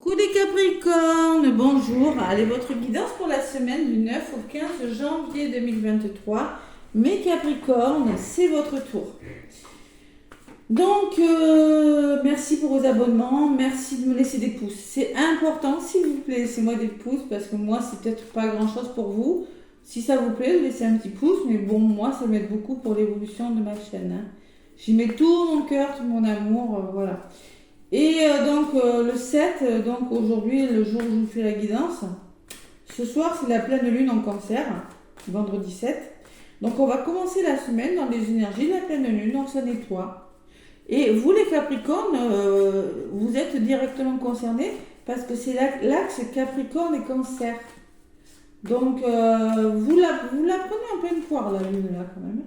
Coup des Capricornes, bonjour. Allez, votre guidance pour la semaine du 9 au 15 janvier 2023. Mes Capricornes, c'est votre tour. Donc, merci pour vos abonnements, merci de me laisser des pouces. C'est important, s'il vous plaît, laissez-moi des pouces parce que moi, c'est peut-être pas grand-chose pour vous. Si ça vous plaît, laissez un petit pouce, mais bon, moi, ça m'aide beaucoup pour l'évolution de ma chaîne. J'y mets tout mon cœur, tout mon amour, voilà. Et le 7, donc aujourd'hui, le jour où je vous fais la guidance, ce soir c'est la pleine lune en cancer, vendredi 7. Donc on va commencer la semaine dans les énergies de la pleine lune, donc ça nettoie. Et vous les Capricornes, vous êtes directement concernés parce que c'est l'axe Capricorne et Cancer. Donc vous la prenez en pleine poire la lune là quand même,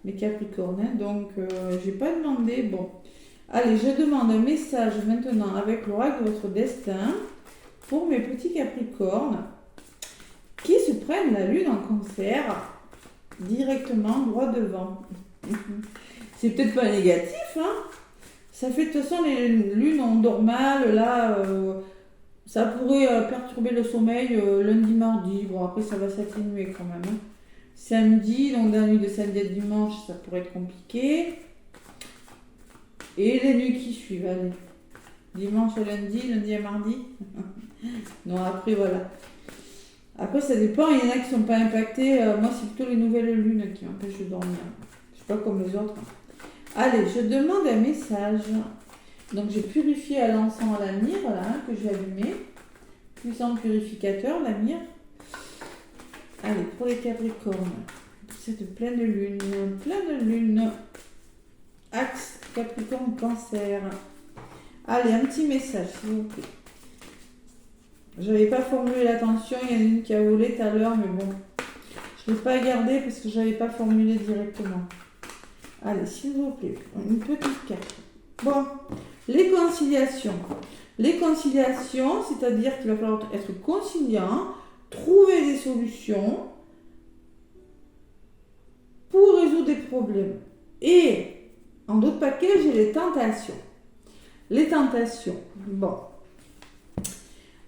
les Capricornes. Hein. Donc j'ai pas demandé, bon. Allez, je demande un message maintenant avec l'oracle de votre destin pour mes petits Capricornes qui se prennent la lune en cancer directement droit devant. C'est peut-être pas négatif, hein. Ça fait de toute façon les lunes en normale, là, ça pourrait perturber le sommeil lundi, mardi. Bon, après ça va s'atténuer quand même. Hein. Samedi, donc dans la nuit de samedi à dimanche, ça pourrait être compliqué. Et les nuits qui suivent, allez. Dimanche au lundi, lundi à mardi. Non, après, voilà. Après, ça dépend. Il y en a qui ne sont pas impactés. Moi, c'est plutôt les nouvelles lunes qui m'empêchent de dormir. Je ne suis pas comme les autres. Allez, je demande un message. Donc, j'ai purifié à l'encens à la myrrhe, là, que j'ai allumé. Puissant purificateur, la myrrhe. Allez, pour les Capricornes. Cette pleine lune. Axe Capricorne Cancer. Allez, un petit message, s'il vous plaît. J'avais pas formulé l'attention, il y en a une qui a volé tout à l'heure, mais bon. Je ne l'ai pas gardé parce que j'avais pas formulé directement. Allez, s'il vous plaît, une petite carte. Bon, les conciliations. Les conciliations, c'est-à-dire qu'il va falloir être conciliant, trouver des solutions pour résoudre des problèmes. Et en d'autres paquets, j'ai les tentations. Les tentations. Bon.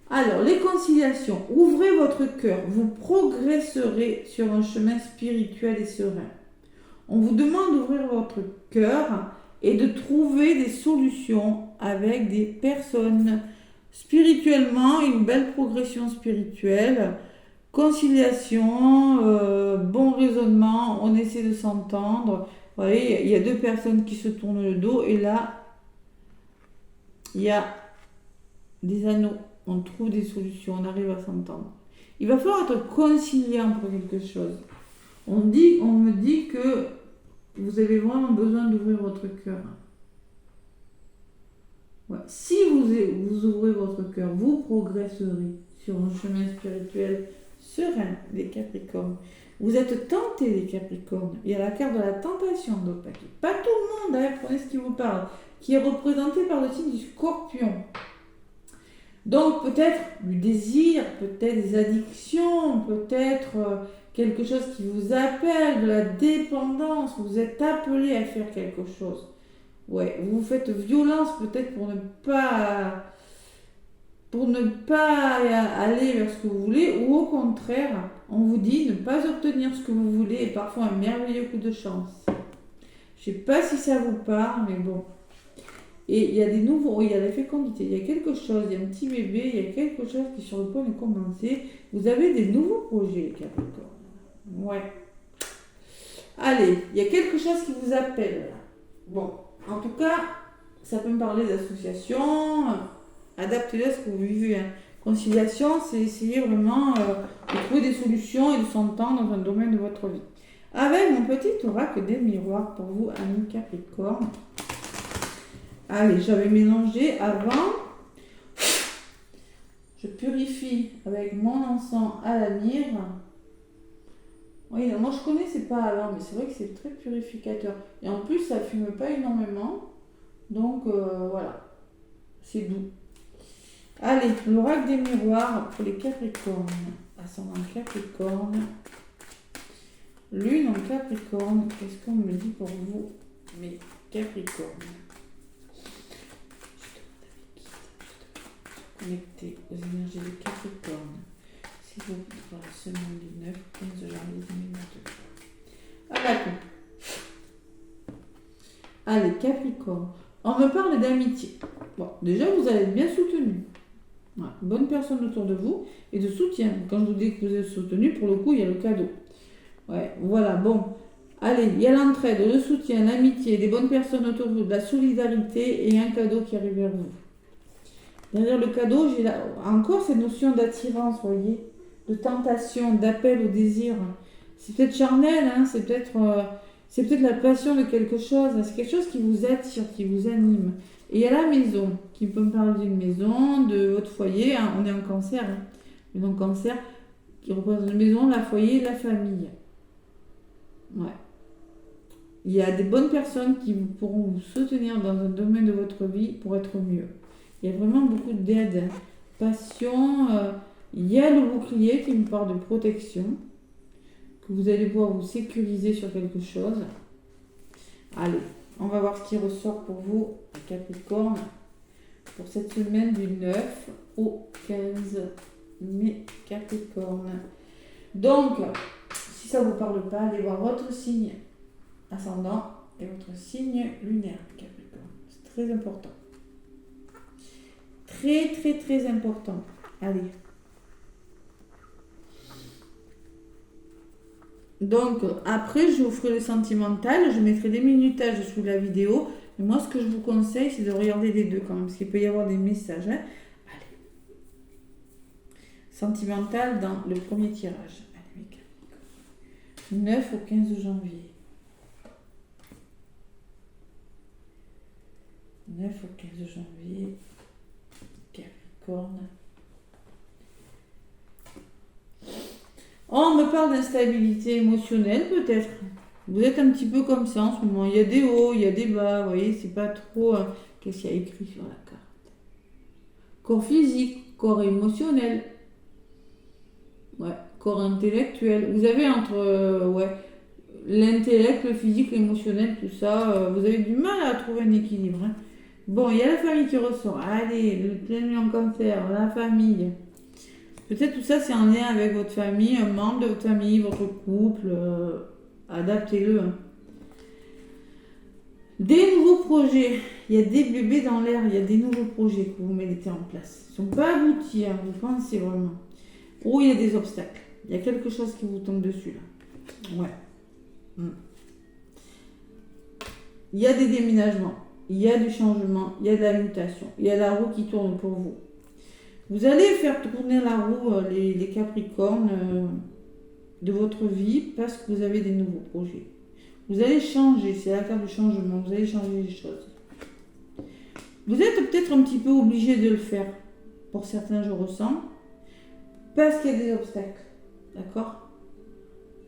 Alors, les conciliations. Ouvrez votre cœur. Vous progresserez sur un chemin spirituel et serein. On vous demande d'ouvrir votre cœur et de trouver des solutions avec des personnes. Spirituellement, une belle progression spirituelle. Conciliation, bon raisonnement, on essaie de s'entendre. Vous voyez, il y a deux personnes qui se tournent le dos et là, il y a des anneaux. On trouve des solutions, on arrive à s'entendre. Il va falloir être conciliant pour quelque chose. On me dit que vous avez vraiment besoin d'ouvrir votre cœur. Ouais. Si vous ouvrez votre cœur, vous progresserez sur un chemin spirituel serein, les Capricornes. Vous êtes tentés, les Capricornes. Il y a la carte de la tentation dans le paquet. Pas tout le monde, hein, prenez ce qui vous parle, qui est représenté par le signe du Scorpion. Donc peut-être du désir, peut-être des addictions, peut-être quelque chose qui vous appelle, de la dépendance. Vous êtes appelé à faire quelque chose. Ouais, vous faites violence peut-être pour ne pas aller vers ce que vous voulez, ou au contraire, on vous dit ne pas obtenir ce que vous voulez est parfois un merveilleux coup de chance. Je ne sais pas si ça vous parle, mais bon. Et il y a des nouveaux, il y a la fécondité, il y a quelque chose, il y a un petit bébé, il y a quelque chose qui est sur le point de commencer. Vous avez des nouveaux projets, Capricorne. Ouais. Allez, il y a quelque chose qui vous appelle. Bon, en tout cas, ça peut me parler d'association. Adaptez-le à ce que vous vivez. Hein. Conciliation, c'est essayer vraiment de trouver des solutions et de s'entendre dans un domaine de votre vie. Avec mon petit oracle des miroirs pour vous, amis Capricorne. Allez, j'avais mélangé avant. Je purifie avec mon encens à la myrrhe. Oui, moi je connaissais pas avant, mais c'est vrai que c'est très purificateur. Et en plus, ça fume pas énormément. Donc voilà, c'est doux. Allez, l'oracle des miroirs pour les Capricornes. Ascendant Capricorne. Lune en Capricorne. Qu'est-ce qu'on me dit pour vous, mes Capricornes? connecté aux énergies de Capricorne, s'il vous plaît, pour la semaine du 9 au 15 janvier 2022. Ah d'accord. Allez, Capricorne. On me parle d'amitié. Bon, déjà, vous allez être bien soutenu. Ouais, bonne personne autour de vous et de soutien. Quand je vous dis que vous êtes soutenu, pour le coup, il y a le cadeau. Ouais, voilà, bon. Allez, il y a l'entraide, le soutien, l'amitié, des bonnes personnes autour de vous, de la solidarité et un cadeau qui arrive vers vous. Derrière le cadeau, j'ai encore cette notion d'attirance, vous voyez, de tentation, d'appel au désir. C'est peut-être charnel, hein, c'est peut-être la passion de quelque chose, c'est quelque chose qui vous attire, qui vous anime. Et il y a la maison, qui peut me parler d'une maison, de votre foyer, hein, on est en cancer, hein, maison cancer, qui représente la maison, la foyer, la famille. Ouais. Il y a des bonnes personnes qui pourront vous soutenir dans un domaine de votre vie pour être mieux. Il y a vraiment beaucoup d'aide, hein. Passion, il y a le bouclier qui me parle de protection, que vous allez pouvoir vous sécuriser sur quelque chose. Allez, on va voir ce qui ressort pour vous, Capricorne, pour cette semaine du 9 au 15 mai, Capricorne. Donc, si ça ne vous parle pas, allez voir votre signe ascendant et votre signe lunaire, Capricorne. C'est très important. Très, très, très important. Allez. Donc, après, je vous ferai le sentimental. Je mettrai des minutages sous la vidéo. Et moi, ce que je vous conseille, c'est de regarder les deux quand même, parce qu'il peut y avoir des messages. Hein. Allez. Sentimental dans le premier tirage. Allez, mes 9 au 15 janvier. 9 au 15 janvier. Capricorne. On me parle d'instabilité émotionnelle peut-être. Vous êtes un petit peu comme ça en ce moment. Il y a des hauts, il y a des bas. Vous voyez, c'est pas trop... Qu'est-ce qu'il y a écrit sur la carte? Corps physique, corps émotionnel. Ouais, corps intellectuel. Vous avez entre l'intellect, le physique, l'émotionnel, tout ça. Vous avez du mal à trouver un équilibre. Hein. Bon, il y a la famille qui ressort. Allez, le plein en cancer, la famille. Peut-être tout ça, c'est en lien avec votre famille, un membre de votre famille, votre couple. Adaptez-le. Hein. Des nouveaux projets. Il y a des bébés dans l'air, il y a des nouveaux projets que vous mettez en place. Ils ne sont pas aboutis, hein, vous pensez vraiment. Ou il y a des obstacles. Il y a quelque chose qui vous tombe dessus, là. Ouais. Il y a des déménagements. Il y a du changement, il y a de la mutation, il y a la roue qui tourne pour vous. Vous allez faire tourner la roue, les Capricornes, de votre vie parce que vous avez des nouveaux projets. Vous allez changer, c'est la carte du changement, vous allez changer les choses. Vous êtes peut-être un petit peu obligé de le faire, pour certains je ressens, parce qu'il y a des obstacles, d'accord ?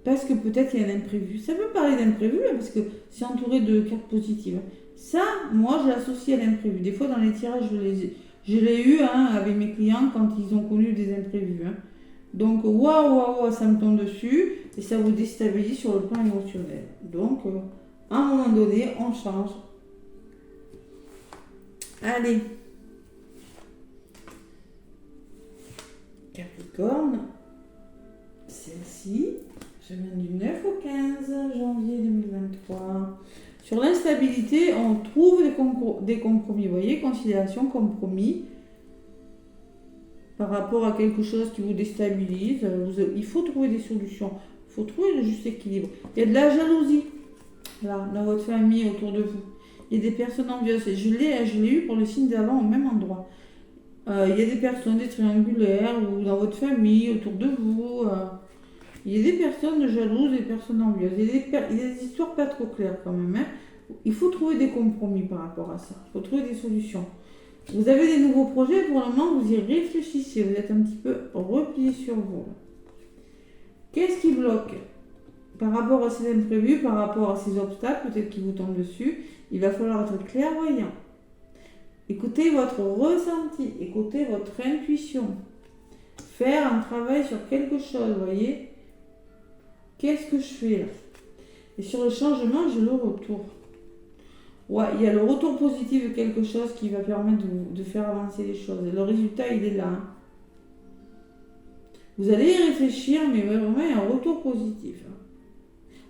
Parce que peut-être il y a un imprévu. Ça peut parler d'imprévu, parce que c'est entouré de cartes positives. Ça, moi, je l'associe à l'imprévu. Des fois, dans les tirages, je l'ai eu avec mes clients quand ils ont connu des imprévus. Hein. Donc, waouh, ça me tombe dessus et ça vous déstabilise sur le plan émotionnel. Donc, à un moment donné, on change. Allez. Capricorne, celle-ci, semaine du 9 au 15 janvier 2023. Sur l'instabilité, on trouve des compromis. Vous voyez, conciliation, compromis. Par rapport à quelque chose qui vous déstabilise, il faut trouver des solutions. Il faut trouver le juste équilibre. Il y a de la jalousie là, dans votre famille, autour de vous. Il y a des personnes envieuses. Je l'ai eu pour le signe d'avant au même endroit. Il y a des personnes, des triangulaires, ou dans votre famille, autour de vous. Il y a des personnes jalouses, des personnes envieuses. Il y a des histoires pas trop claires quand même. Hein. Il faut trouver des compromis par rapport à ça. Il faut trouver des solutions. Vous avez des nouveaux projets, pour le moment, vous y réfléchissez. Vous êtes un petit peu replié sur vous. Qu'est-ce qui bloque par rapport à ces imprévus, par rapport à ces obstacles, peut-être qui vous tombent dessus? Il va falloir être clairvoyant. Écoutez votre ressenti, écoutez votre intuition. Faire un travail sur quelque chose, vous voyez. Qu'est-ce que je fais là? Et sur le changement, j'ai le retour. Ouais, il y a le retour positif de quelque chose qui va permettre de faire avancer les choses. Et le résultat, il est là. Hein. Vous allez y réfléchir, mais vraiment, il y a un retour positif. Hein.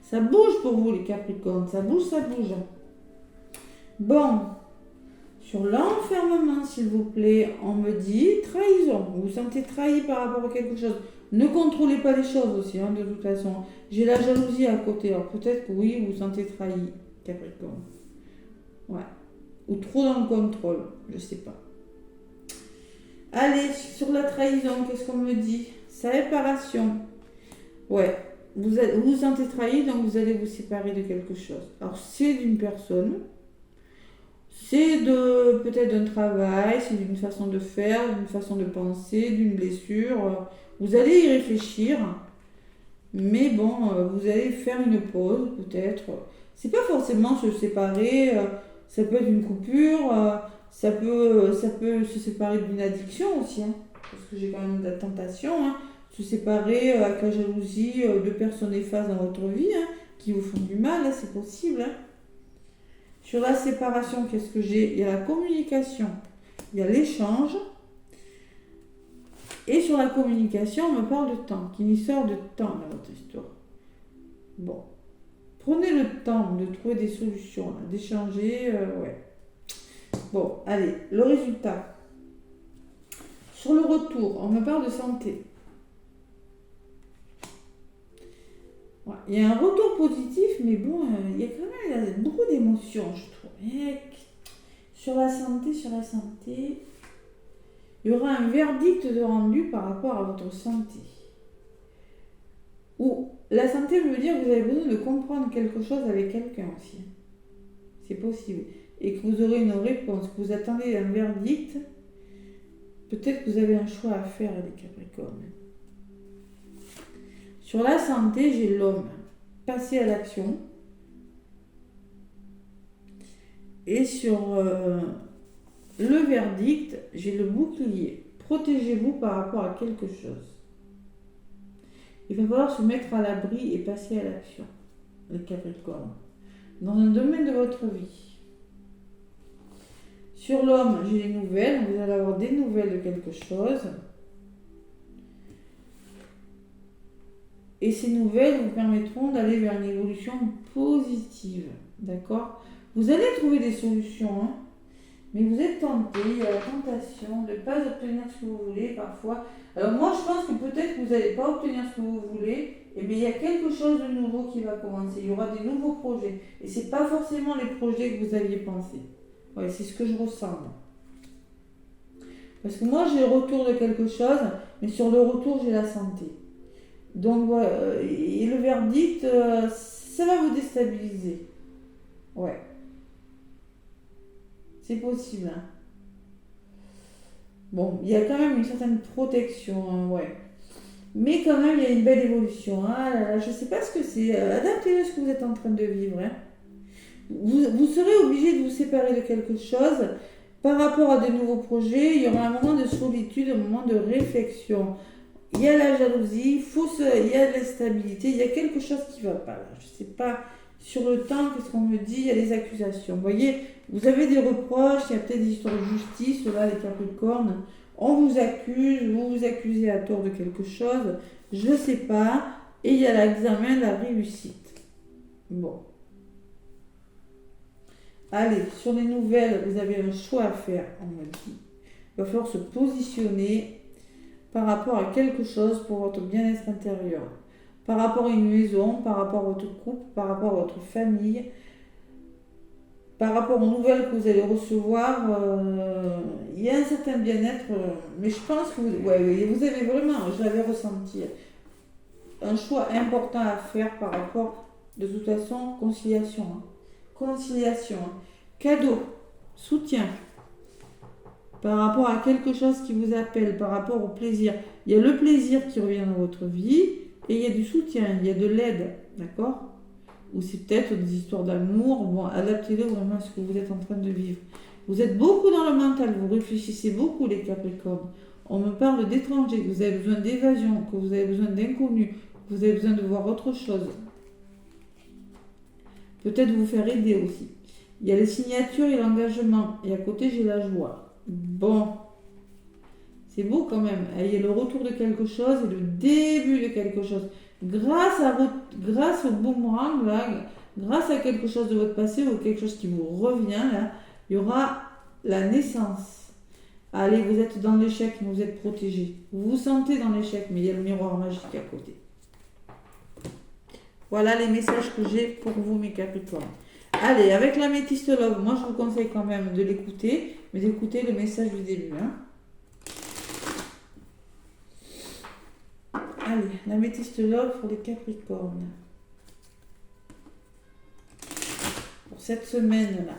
Ça bouge pour vous, les Capricornes. Ça bouge, ça bouge. Bon. Sur l'enfermement, s'il vous plaît, on me dit trahison. Vous vous sentez trahi par rapport à quelque chose. Ne contrôlez pas les choses aussi, hein, de toute façon. J'ai la jalousie à côté. Alors peut-être que oui, vous vous sentez trahi, Capricorne. Ouais. Ou trop dans le contrôle. Je sais pas. Allez, sur la trahison, qu'est-ce qu'on me dit? Séparation. Ouais. Vous vous sentez trahi, donc vous allez vous séparer de quelque chose. Alors c'est d'une personne. C'est peut-être d'un travail, c'est d'une façon de faire, d'une façon de penser, d'une blessure. Vous allez y réfléchir, mais bon, vous allez faire une pause peut-être. C'est pas forcément se séparer, ça peut être une coupure, ça peut se séparer d'une addiction aussi, hein, parce que j'ai quand même de la tentation, hein, se séparer avec la jalousie de personnes néfastes dans votre vie, hein, qui vous font du mal, hein, c'est possible. Hein. Sur la séparation, qu'est-ce que j'ai? Il y a la communication, il y a l'échange. Et sur la communication, on me parle de temps, qu'il y sort de temps dans votre histoire. Bon. Prenez le temps de trouver des solutions, d'échanger, ouais. Bon, allez, le résultat. Sur le retour, on me parle de santé. Ouais, il y a un retour positif, mais bon, il y a quand même beaucoup d'émotions, je trouve. Et sur la santé, il y aura un verdict de rendu par rapport à votre santé. Ou la santé veut dire que vous avez besoin de comprendre quelque chose avec quelqu'un aussi. C'est possible. Et que vous aurez une réponse, que vous attendez un verdict. Peut-être que vous avez un choix à faire, les Capricornes. Sur la santé, j'ai l'homme. Passer à l'action. Et sur le verdict, j'ai le bouclier. Protégez-vous par rapport à quelque chose. Il va falloir se mettre à l'abri et passer à l'action, les Capricornes, dans un domaine de votre vie. Sur l'homme, j'ai des nouvelles. Vous allez avoir des nouvelles de quelque chose. Et ces nouvelles vous permettront d'aller vers une évolution positive. D'accord? Vous allez trouver des solutions, hein, mais vous êtes tenté, il y a la tentation de ne pas obtenir ce que vous voulez parfois. Alors moi, je pense que peut-être que vous n'allez pas obtenir ce que vous voulez, mais il y a quelque chose de nouveau qui va commencer. Il y aura des nouveaux projets. Et ce n'est pas forcément les projets que vous aviez pensé. Ouais, c'est ce que je ressens. Parce que moi, j'ai le retour de quelque chose, mais sur le retour, j'ai la santé. Donc, voilà, et le verdict, ça va vous déstabiliser. Ouais. C'est possible. Hein. Bon, il y a quand même une certaine protection, hein, ouais. Mais quand même, il y a une belle évolution. Ah là là, je ne sais pas ce que c'est. Adaptez-le à ce que vous êtes en train de vivre. Hein. Vous serez obligé de vous séparer de quelque chose par rapport à de nouveaux projets. Il y aura un moment de solitude, un moment de réflexion. Il y a la jalousie, il y a de l'instabilité, il y a quelque chose qui ne va pas. Là. Je ne sais pas sur le temps, qu'est-ce qu'on me dit, il y a des accusations. Vous voyez, vous avez des reproches, il y a peut-être des histoires de justice, là, les Capricornes. On vous accuse, vous vous accusez à tort de quelque chose, je ne sais pas. Et il y a l'examen de la réussite. Bon. Allez, sur les nouvelles, vous avez un choix à faire, on me dit. Il va falloir se positionner par rapport à quelque chose pour votre bien-être intérieur. Par rapport à une maison, par rapport à votre couple, par rapport à votre famille, par rapport aux nouvelles que vous allez recevoir, il y a un certain bien-être, mais je pense que vous avez vraiment, je l'avais ressenti, un choix important à faire par rapport, de toute façon, conciliation. Hein. Conciliation, hein. Cadeau, soutien, par rapport à quelque chose qui vous appelle, par rapport au plaisir. Il y a le plaisir qui revient dans votre vie et il y a du soutien, il y a de l'aide, d'accord? Ou c'est peut-être des histoires d'amour. Bon, adaptez-le vraiment à ce que vous êtes en train de vivre. Vous êtes beaucoup dans le mental, vous réfléchissez beaucoup, les Capricornes. On me parle d'étrangers, que vous avez besoin d'évasion, que vous avez besoin d'inconnus, que vous avez besoin de voir autre chose. Peut-être vous faire aider aussi. Il y a les signatures et l'engagement. Et à côté, j'ai la joie. Bon. C'est beau quand même. Il y a le retour de quelque chose et le début de quelque chose. Grâce au boomerang, là, grâce à quelque chose de votre passé ou quelque chose qui vous revient, là, il y aura la naissance. Allez, vous êtes dans l'échec, mais vous êtes protégé. Vous vous sentez dans l'échec, mais il y a le miroir magique à côté. Voilà les messages que j'ai pour vous, mes Capricornes. Allez, avec l'améthyste love, moi je vous conseille quand même de l'écouter, mais d'écouter le message du début. Hein. Allez, l'améthyste love pour les Capricornes. Pour cette semaine-là.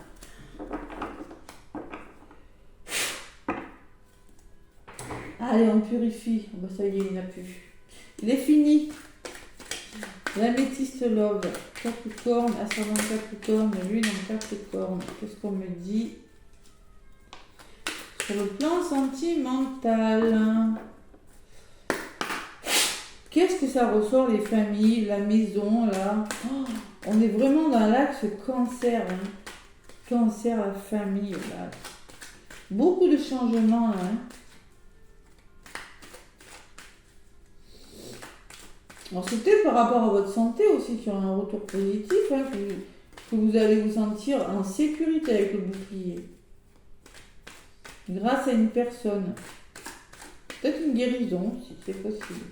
Allez, on purifie. Oh, bah, ça y est, il n'y en a plus. Il est fini. L'améthyste love. Capricorne, ascendant Capricorne, lune en Capricorne. Qu'est-ce qu'on me dit? Sur le plan sentimental. Qu'est-ce que ça ressort, les familles, la maison, là? Oh, on est vraiment dans l'axe cancer. Hein. Cancer, la famille, là. Beaucoup de changements, là. Hein. Alors, c'était par rapport à votre santé aussi, qu'il y aura un retour positif, hein, que vous allez vous sentir en sécurité avec le bouclier. Grâce à une personne. Peut-être une guérison, si c'est possible.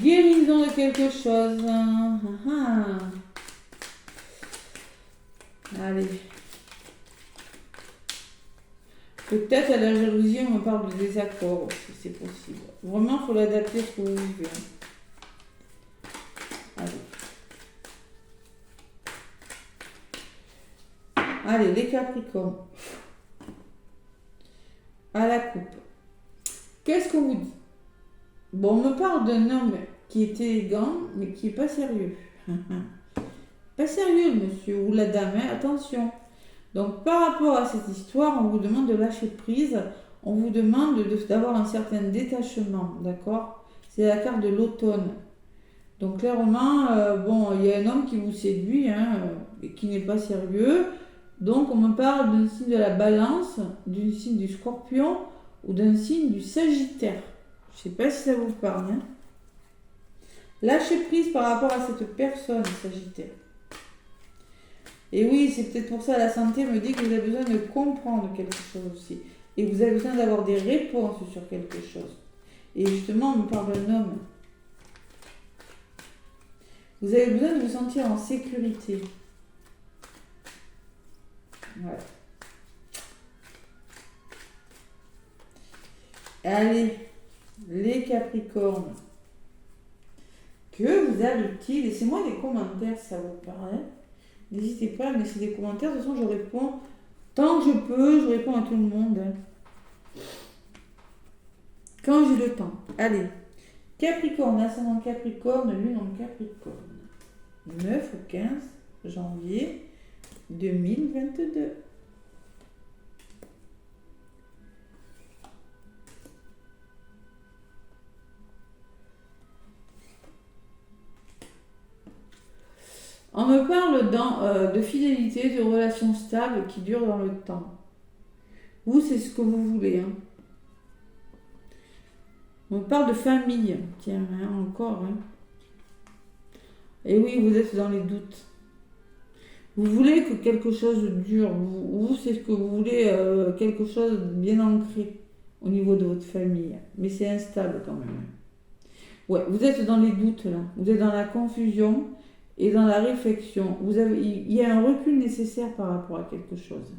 Guérison de quelque chose. Allez. Peut-être à la jalousie, on me parle de désaccord aussi, c'est possible. Vraiment, il faut l'adapter à ce que vous vivez. Allez, les Capricornes. À la coupe. Qu'est-ce qu'on vous dit? Bon, on me parle d'un homme qui est élégant, mais qui n'est pas sérieux. Pas sérieux, le monsieur ou la dame, hein, attention. Donc, par rapport à cette histoire, on vous demande de lâcher prise, on vous demande d'avoir un certain détachement, d'accord? C'est la carte de l'automne. Donc, clairement, bon, il y a un homme qui vous séduit, hein, et qui n'est pas sérieux. Donc, on me parle d'un signe de la balance, d'un signe du scorpion ou d'un signe du sagittaire. Je ne sais pas si ça vous parle. Hein. Lâchez prise par rapport à cette personne, sagittaire. Et oui, c'est peut-être pour ça la santé me dit que vous avez besoin de comprendre quelque chose aussi. Et vous avez besoin d'avoir des réponses sur quelque chose. Et justement, on me parle d'un homme. Vous avez besoin de vous sentir en sécurité. Voilà. Allez, les Capricornes. Que vous arrive-t-il? Laissez-moi des commentaires si ça vous parle. N'hésitez pas à me laisser des commentaires. De toute façon, je réponds tant que je peux. Je réponds à tout le monde. Quand j'ai le temps. Allez. Capricorne, ascendant Capricorne, lune en Capricorne. 9 au 15 janvier 2022. On me parle de fidélité, de relations stables qui durent dans le temps. Vous, c'est ce que vous voulez. Hein. On me parle de famille. Tiens, hein, encore. Hein. Et oui, vous êtes dans les doutes. Vous voulez que quelque chose dure. Vous c'est ce que vous voulez, quelque chose de bien ancré au niveau de votre famille. Mais c'est instable quand même. Ouais, vous êtes dans les doutes là. Vous êtes dans la confusion. Et dans la réflexion, il y a un recul nécessaire par rapport à quelque chose.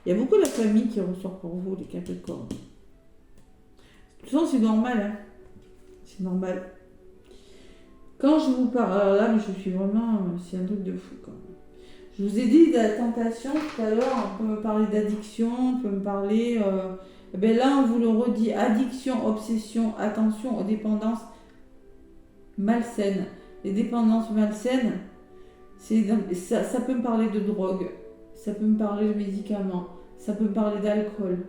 Il y a beaucoup de la famille qui ressort pour vous, les Capricornes. De toute façon, c'est normal. Hein. C'est normal. Quand je vous parle, alors là, mais je suis vraiment... C'est un truc de fou quand même. Je vous ai dit de la tentation tout à l'heure. On peut me parler d'addiction, on peut me parler... ben là, on vous le redit. Addiction, obsession, attention aux dépendances malsaines. Les dépendances malsaines, ça peut me parler de drogue, ça peut me parler de médicaments, ça peut me parler d'alcool,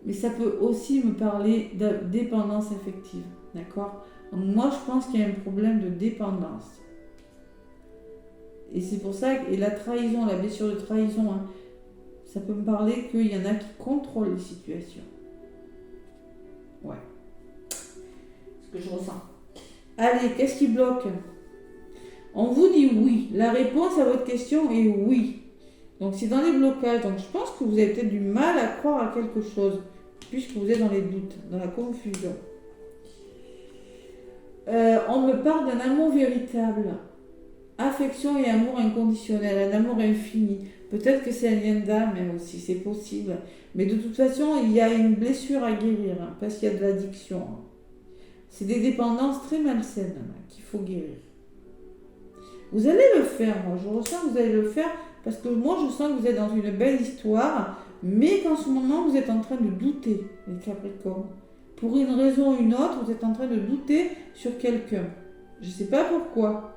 mais ça peut aussi me parler de dépendance affective, d'accord? Donc moi, je pense qu'il y a un problème de dépendance. Et c'est pour ça que et la trahison, la blessure de trahison, hein, ça peut me parler qu'il y en a qui contrôlent les situations. Ouais. Ce que je ressens. Allez, qu'est-ce qui bloque? On vous dit oui. La réponse à votre question est oui. Donc c'est dans les blocages. Donc je pense que vous avez peut-être du mal à croire à quelque chose, puisque vous êtes dans les doutes, dans la confusion. On me parle d'un amour véritable. Affection et amour inconditionnel, un amour infini. Peut-être que c'est un lien d'âme aussi, c'est possible. Mais de toute façon, il y a une blessure à guérir, hein, parce qu'il y a de l'addiction. Hein. C'est des dépendances très malsaines hein, qu'il faut guérir. Vous allez le faire, moi, je ressens que vous allez le faire, parce que moi, je sens que vous êtes dans une belle histoire, mais qu'en ce moment, vous êtes en train de douter, les Capricornes. Pour une raison ou une autre, vous êtes en train de douter sur quelqu'un. Je ne sais pas pourquoi.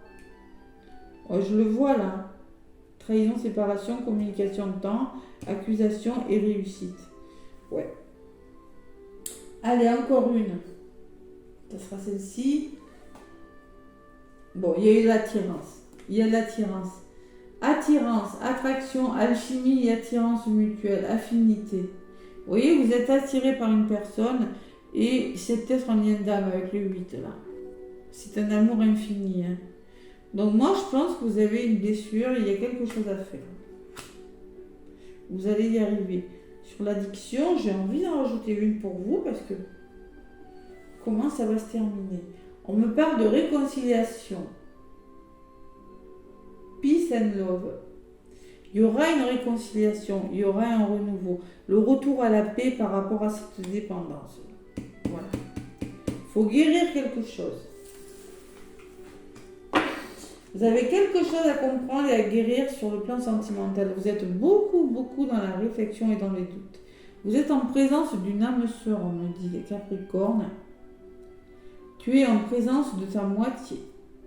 Ouais, je le vois là. Trahison, séparation, communication de temps, accusation et réussite. Ouais. Allez, encore une. Ça sera celle-ci. Bon, il y a eu l'attirance. Il y a l'attirance. Attirance, attraction, alchimie et attirance mutuelle, affinité. Vous voyez, vous êtes attiré par une personne et c'est peut-être un lien d'âme avec le 8 là. C'est un amour infini. Hein. Donc moi, je pense que vous avez une blessure, il y a quelque chose à faire. Vous allez y arriver. Sur l'addiction, j'ai envie d'en rajouter une pour vous parce que comment ça va se terminer? On me parle de réconciliation. Peace and love. Il y aura une réconciliation, il y aura un renouveau. Le retour à la paix par rapport à cette dépendance. Voilà. Il faut guérir quelque chose. Vous avez quelque chose à comprendre et à guérir sur le plan sentimental. Vous êtes beaucoup dans la réflexion et dans les doutes. Vous êtes en présence d'une âme sœur, on me dit, les Capricornes. Tu es en présence de ta moitié.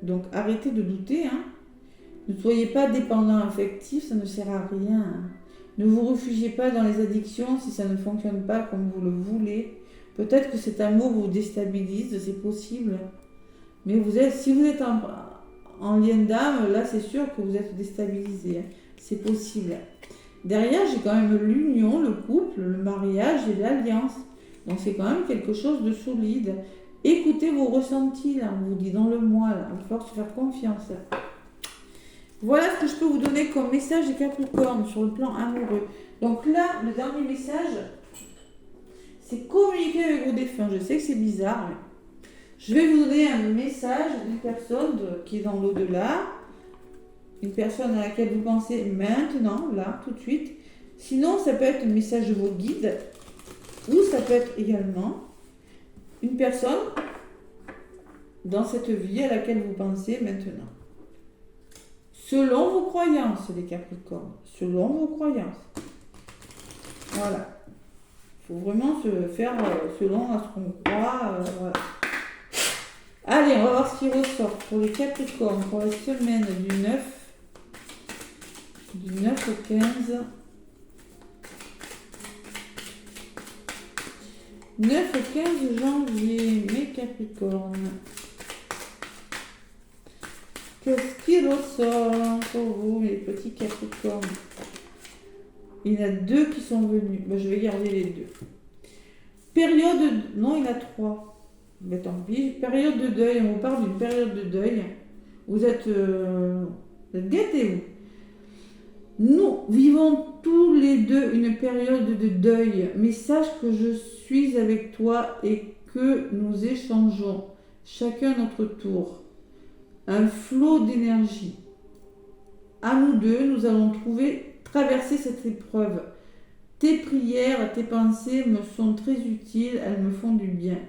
Donc arrêtez de douter. Hein. Ne soyez pas dépendant affectif, ça ne sert à rien. Hein. Ne vous réfugiez pas dans les addictions si ça ne fonctionne pas comme vous le voulez. Peut-être que cet amour vous déstabilise, c'est possible. Mais si vous êtes en lien d'âme, là c'est sûr que vous êtes déstabilisé. Hein. C'est possible. Derrière, j'ai quand même l'union, le couple, le mariage et l'alliance. Donc c'est quand même quelque chose de solide. Écoutez vos ressentis, là, on vous dit dans le moi, là, il va falloir se faire confiance. Là. Voilà ce que je peux vous donner comme message des Capricornes sur le plan amoureux. Donc là, le dernier message, c'est communiquer avec vos défunts. Je sais que c'est bizarre, mais je vais vous donner un message d'une personne qui est dans l'au-delà, une personne à laquelle vous pensez maintenant, là, tout de suite. Sinon, ça peut être un message de vos guides, ou ça peut être également une personne dans cette vie à laquelle vous pensez maintenant. Selon vos croyances, les Capricornes. Selon vos croyances. Voilà. Il faut vraiment se faire selon ce qu'on croit. Voilà. Allez, on va voir ce qui ressort pour les Capricornes pour la semaine du 9 au 15. 9 au 15 janvier, mes Capricornes. Qu'est-ce qui ressort pour vous, mes petits Capricornes? Il y en a 2 qui sont venus. Ben, je vais garder les 2. Période... Non, il y en a 3. Ben, tant pis. Période de deuil. On vous parle d'une période de deuil. Vous êtes gâtés, vous. Nous vivons tous les deux une période de deuil. Mais sache que je suis avec toi et que nous échangeons chacun notre tour. Un flot d'énergie. À nous deux, nous allons traverser cette épreuve. Tes prières, tes pensées me sont très utiles, elles me font du bien.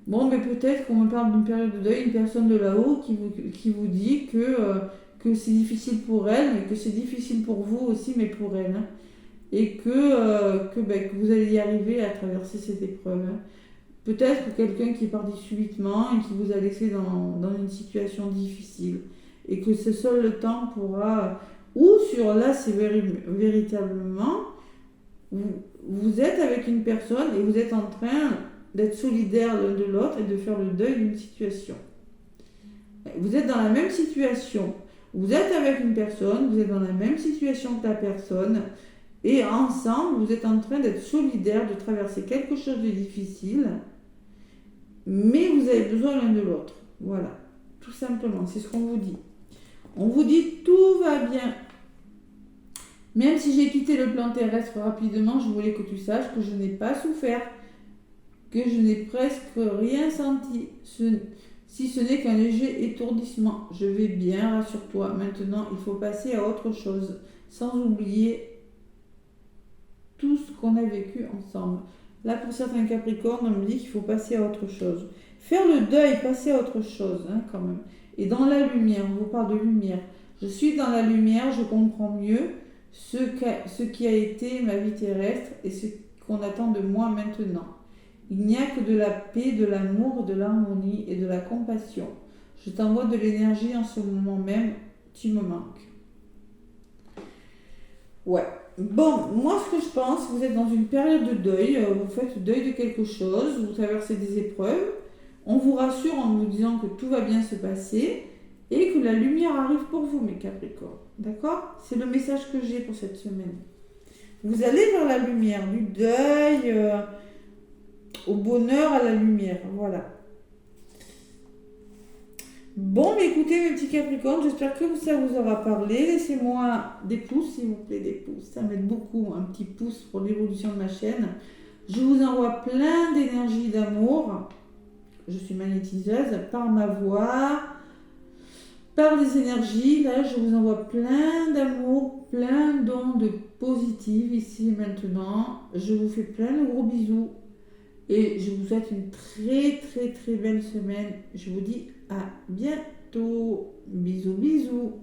Bon, mais peut-être qu'on me parle d'une période de deuil, une personne de là-haut qui vous dit que c'est difficile pour elle, mais que c'est difficile pour vous aussi, mais pour elle. Hein. Et que vous allez y arriver à traverser cette épreuve. Hein. Peut-être que quelqu'un qui est parti subitement et qui vous a laissé dans une situation difficile. Et que c'est seul le temps pourra... Ou sur là, c'est véritablement... Vous êtes avec une personne et vous êtes en train d'être solidaires l'un de l'autre et de faire le deuil d'une situation. Vous êtes dans la même situation. Vous êtes avec une personne, vous êtes dans la même situation que la personne, et ensemble, vous êtes en train d'être solidaires, de traverser quelque chose de difficile, mais vous avez besoin l'un de l'autre. Voilà, tout simplement, c'est ce qu'on vous dit. On vous dit tout va bien. Même si j'ai quitté le plan terrestre rapidement, je voulais que tu saches que je n'ai pas souffert, que je n'ai presque rien senti, si ce n'est qu'un léger étourdissement. Je vais bien, rassure-toi. Maintenant, il faut passer à autre chose, sans oublier tout ce qu'on a vécu ensemble. Là, pour certains Capricornes, on me dit qu'il faut passer à autre chose. Faire le deuil, passer à autre chose, quand même. Et dans la lumière, on vous parle de lumière. Je suis dans la lumière, je comprends mieux ce qui a été ma vie terrestre et ce qu'on attend de moi maintenant. Il n'y a que de la paix, de l'amour, de l'harmonie et de la compassion. Je t'envoie de l'énergie en ce moment même, tu me manques. Ouais. Bon, moi ce que je pense, vous êtes dans une période de deuil, vous faites deuil de quelque chose, vous traversez des épreuves, on vous rassure en vous disant que tout va bien se passer et que la lumière arrive pour vous, mes Capricornes. D'accord? C'est le message que j'ai pour cette semaine. Vous allez vers la lumière, du deuil au bonheur, à la lumière. Voilà. Bon, mais écoutez, mes petits Capricornes, j'espère que ça vous aura parlé. Laissez-moi des pouces, s'il vous plaît, des pouces. Ça m'aide beaucoup, un petit pouce pour l'évolution de ma chaîne. Je vous envoie plein d'énergie, d'amour. Je suis magnétiseuse par ma voix, par des énergies. Là, je vous envoie plein d'amour, plein d'ondes positives ici et maintenant. Je vous fais plein de gros bisous. Et je vous souhaite une très très très belle semaine. Je vous dis à bientôt. Bisous bisous.